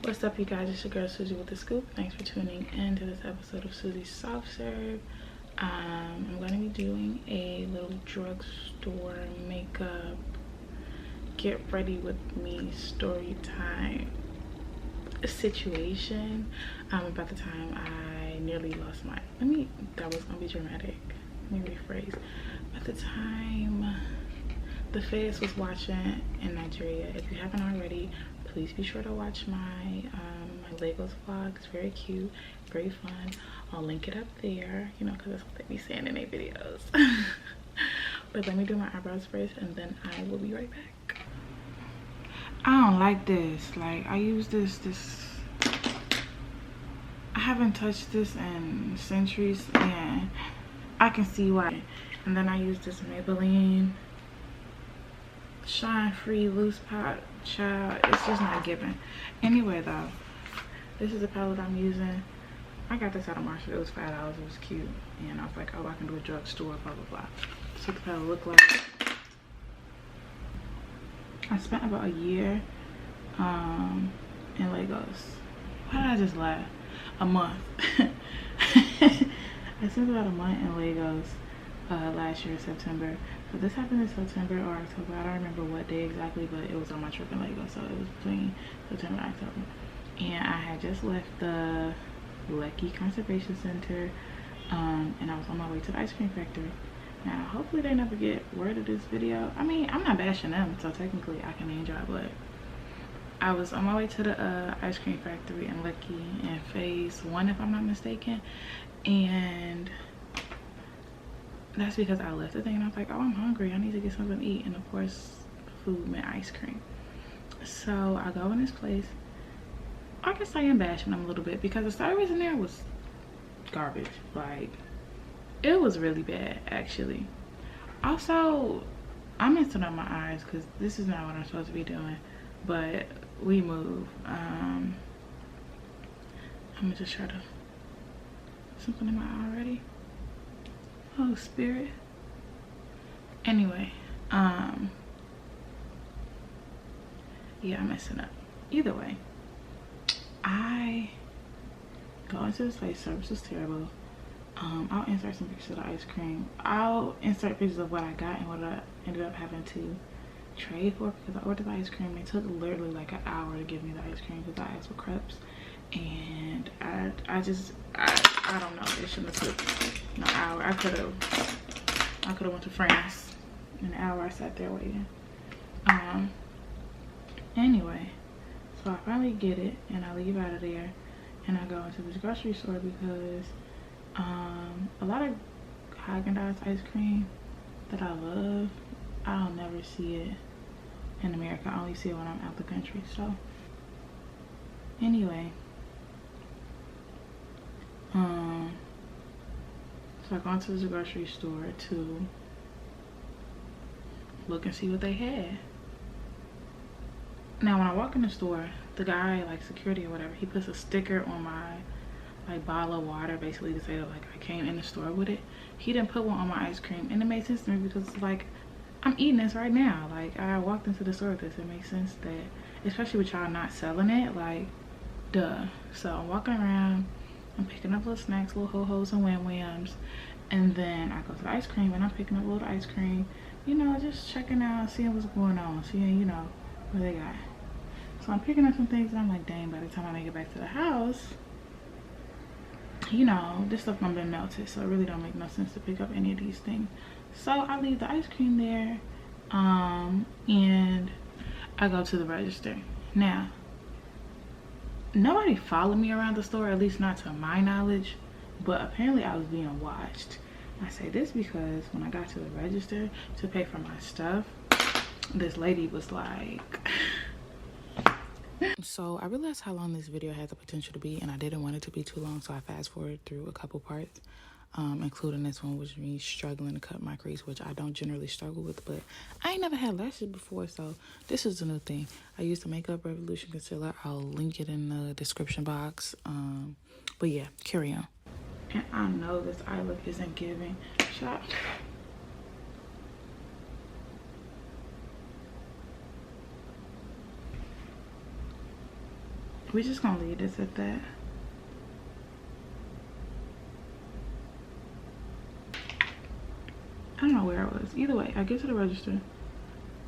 What's up, you guys? It's your girl Suzy with the Scoop. Thanks for tuning in to this episode of Suzy's Soft Serve. I'm going to be doing a little drugstore makeup get ready with me story time situation. About the time I nearly lost my that was gonna be dramatic. Let me rephrase. At the time the feds was watching in Nigeria. If you haven't already, please be sure to watch my my Legos vlog. It's very cute, very fun. I'll link it up there, you know, because that's what they be saying in their videos. But let me do my eyebrows first and then I will be right back. I don't like this. Like, I use this I haven't touched this in centuries and I can see why. And then I use this Maybelline Shine Free Loose Pot. Child, it's just not giving. Anyway though, this is the palette I'm using. I got this out of Marshall. It was $5. It was cute, and I was like, oh, I can do a drugstore, blah blah blah. That's what the palette looked like. I spent about a year in Lagos. Why did I just lie? A month. I spent about a month in Lagos last year, September. So this happened in September or October. I don't remember what day exactly, but it was on my trip in Lagos, so it was between September and October. And I had just left the Lekki Conservation Center, and I was on my way to the ice cream factory. Now, hopefully they never get word of this video. I mean, I'm not bashing them, so technically I can name drop, but I was on my way to the ice cream factory in Lekki in phase 1, if I'm not mistaken, and that's because I left the thing and I was like, oh, I'm hungry, I need to get something to eat. And of course, food meant ice cream. So I go in this place. I guess I am bashing them a little bit because the service in there was garbage. Like, it was really bad, actually. Also, I'm messing up my eyes because this is not what I'm supposed to be doing, but we move. I'm gonna just try to, something in my eye already. Oh, spirit. Anyway, yeah, I'm messing up. Either way, I go into this place. Service was terrible. I'll insert some pictures of the ice cream. I'll insert pictures of what I got and what I ended up having to trade for, because I ordered the ice cream. It took literally like an hour to give me the ice cream because I asked for crepes, and I don't know, it shouldn't have took an hour. I could have went to France in an hour. I sat there waiting. Anyway, so I finally get it and I leave out of there and I go into this grocery store because a lot of Haagen-Dazs ice cream that I love, I'll never see it in America. I only see it when I'm out the country. So anyway, so I go into the grocery store to look and see what they had. Now when I walk in the store, the guy, like security or whatever, he puts a sticker on my like bottle of water, basically to say that like I came in the store with it. He didn't put one on my ice cream, and it made sense to me because it's like, I'm eating this right now. Like, I walked into the store with this. It makes sense that, especially with y'all not selling it, like, duh. So I'm walking around, I'm picking up little snacks, little ho-hos and wham-whams, and then I go to the ice cream and I'm picking up a little ice cream, you know, just checking out, seeing what's going on, seeing, you know, what they got. So I'm picking up some things and I'm like, dang, by the time I make it back to the house, you know, this stuff gonna be melted, so it really don't make no sense to pick up any of these things. So I leave the ice cream there, and I go to the register. Now, nobody followed me around the store, at least not to my knowledge, but apparently I was being watched. I say this because when I got to the register to pay for my stuff, this lady was like, so I realized how long this video had the potential to be, and I didn't want it to be too long, so I fast forwarded through a couple parts, including this one, which was me struggling to cut my crease, which I don't generally struggle with, but I ain't never had lashes before, so this is a new thing. I used the Makeup Revolution concealer. I'll link it in the description box. But yeah, carry on. And I know this eye look isn't giving. Shot. we're just gonna leave this at that. I don't know where I was. Either way, I get to the register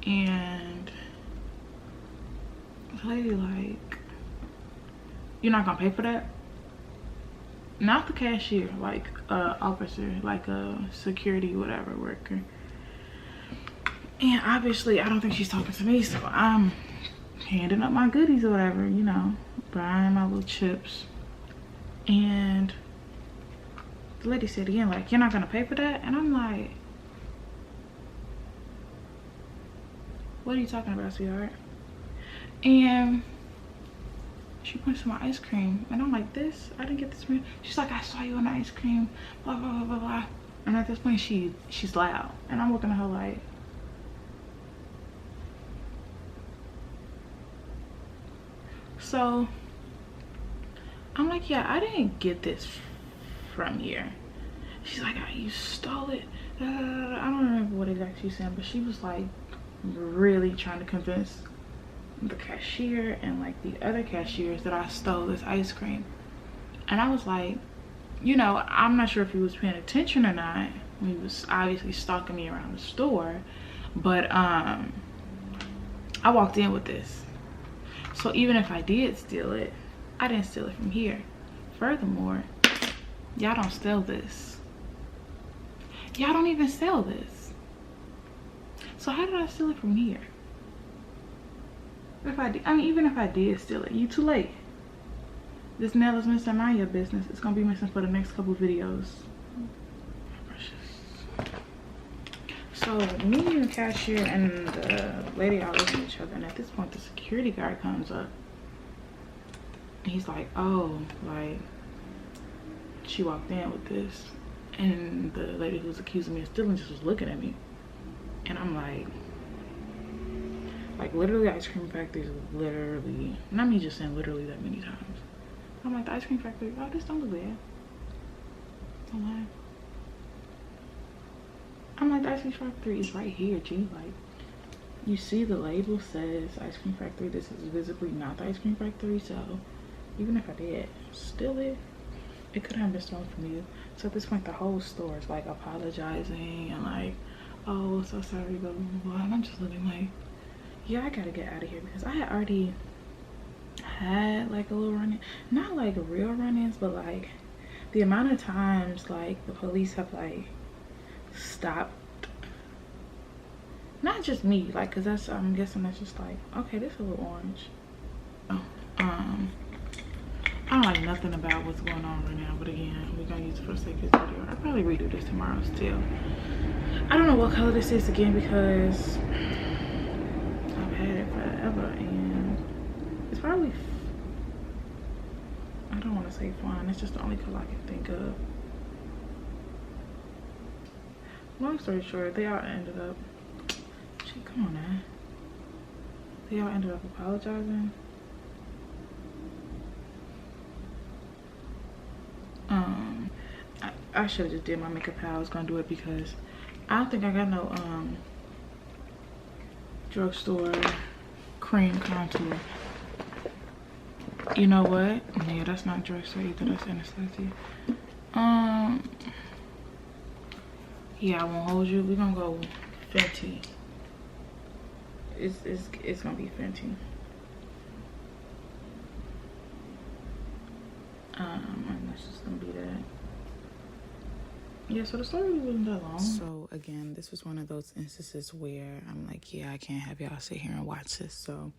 and the lady like, you're not gonna pay for that? Not the cashier, like officer, like a security whatever worker. And obviously I don't think she's talking to me, so I'm handing up my goodies or whatever, you know, buying my little chips. And the lady said again, like, you're not gonna pay for that? And I'm like, what are you talking about, sweetheart? And she points to my ice cream, and I'm like, this? I didn't get this. She's like, I saw you on the ice cream, blah, blah, blah, blah, blah. And at this point, she's loud. And I'm looking at her like, so I'm like, yeah, I didn't get this from here. She's like, oh, you stole it. I don't remember what exactly she said, but she was like really trying to convince the cashier and like the other cashiers that I stole this ice cream. And I was like, you know, I'm not sure if he was paying attention or not when he was obviously stalking me around the store, but I walked in with this. So even if I did steal it, I didn't steal it from here. Furthermore, y'all don't sell this. Y'all don't even sell this. So how did I steal it from here? If I did, I mean, even if I did steal it, you too late. This nail is missing, mind your business. It's gonna be missing for the next couple videos. So me and the cashier and the lady are looking at each other, and at this point the security guard comes up. And he's like, oh, like, she walked in with this. And the lady who was accusing me of stealing just was looking at me. And I'm like literally ice cream factory is literally, not me just saying literally that many times. I'm like, the ice cream factory, oh, this don't look bad. Don't lie. I'm like, the ice cream factory is right here, G. Like, you see the label says ice cream factory. This is visibly not the ice cream factory. So even if I did steal it, it could have been stolen from you. So at this point, the whole store is like apologizing and like, oh, so sorry, blah, blah, blah. And I'm just looking like, yeah, I gotta get out of here, because I had already had like a little run-in, not like real run-ins, but like the amount of times like the police have like stopped, not just me, like, because that's, I'm guessing that's just like, okay, this is a little orange. I don't like nothing about what's going on right now, but again, we're gonna use it for the sake of this video. I'll probably redo this tomorrow still. I don't know what color this is again, because I've had it forever, and it's probably, I don't want to say fun, it's just the only color I can think of. Long story short, they all ended up, shit, come on now. They all ended up apologizing. I should have just did my makeup how I was gonna do it, because I don't think I got no drugstore cream contour. You know what? Yeah, that's not drugstore either, that's Anastasia. Yeah, I won't hold you. We're gonna go Fenty. It's gonna be Fenty. And that's just gonna be that. Yeah, so the story wasn't that long. So again, this was one of those instances where I'm like, yeah, I can't have y'all sit here and watch this. So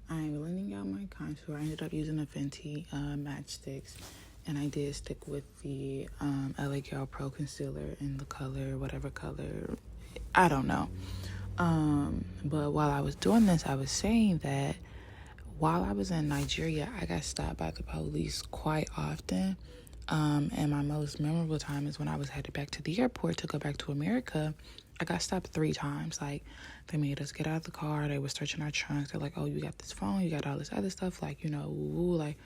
I'm blending out my contour. I ended up using the Fenty matchsticks, and I did stick with the LA Girl Pro Concealer in the color, whatever color, I don't know. But while I was doing this, I was saying that while I was in Nigeria, I got stopped by the police quite often. And my most memorable time is when I was headed back to the airport to go back to America. I got stopped 3 times. Like, they made us get out of the car. They were searching our trunks. They're like, oh, you got this phone, you got all this other stuff. Like, you know, ooh, like,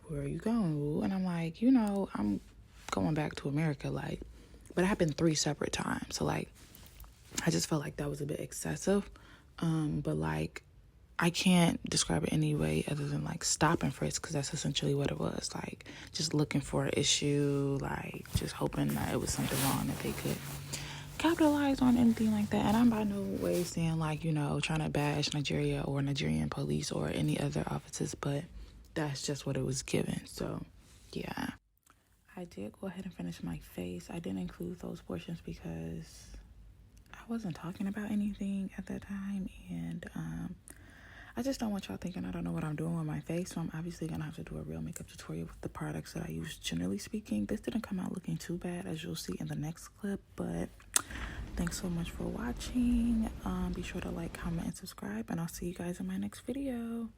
where are you going? Ooh? And I'm like, you know, I'm going back to America. Like, but it happened 3 separate times. So, like, I just felt like that was a bit excessive. But, like, I can't describe it any way other than like stop and frisk, because that's essentially what it was. Like just looking for an issue, like just hoping that it was something wrong that they could capitalize on, anything like that. And I'm by no way saying like, you know, trying to bash Nigeria or Nigerian police or any other officers, but that's just what it was given. So yeah, I did go ahead and finish my face. I didn't include those portions because I wasn't talking about anything at that time, and I just don't want y'all thinking I don't know what I'm doing with my face. So I'm obviously gonna have to do a real makeup tutorial with the products that I use. Generally speaking, this didn't come out looking too bad, as you'll see in the next clip, but thanks so much for watching. Be sure to like, comment, and subscribe, and I'll see you guys in my next video.